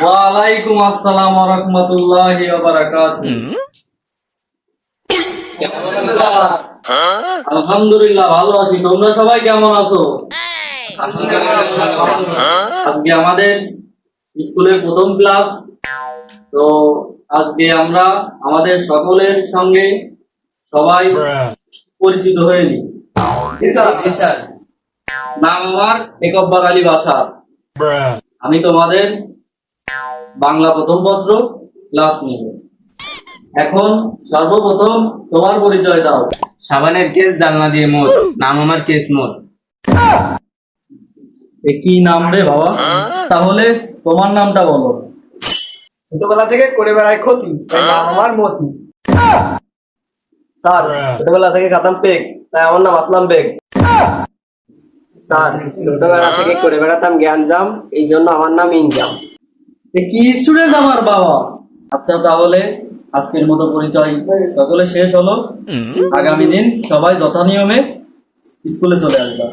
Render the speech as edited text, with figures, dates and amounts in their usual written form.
ওয়ালাইকুম আসসালাম ওয়া রাহমাতুল্লাহি ওয়া বারাকাতুহু। আলহামদুলিল্লাহ ভালো আছি, তোমরা সবাই কেমন আছো? আজকে আমাদের স্কুলের প্রথম ক্লাস, তো আজকে আমরা আমাদের সকলের সঙ্গে সবাই পরিচিত হয়ে নিই। নাম আমার একব্বর আলী বাশার। আমি তোমাদের বাংলা প্রথম পত্র ক্লাস নিব। এখন সর্বপ্রথম তোমার পরিচয় দাও। সাবানের কেস জানলা দিয়ে মোর, নাম আমার কেস মোর। কি নাম রে বাবা? তাহলে তোমার নামটা বলো। ছোটবেলা থেকে করে বেড়ায় ক্ষতি, তাই নাম আমার মতি। স্যার, ছোটবেলা থেকে খাতাম পেক, তাই আমার নাম আসলাম বেগ। স্যার, ছোটবেলা থেকে করে বেড়াতাম জ্ঞানজাম, এই জন্য আমার নাম ইনজাম। কি স্টুডেন্ট আমার বাবা। আচ্ছা, তাহলে আজকের মতো পরিচয় সকলে শেষ হলো। আগামী দিন সবাই যথানিয়মে স্কুলে চলে আসবা।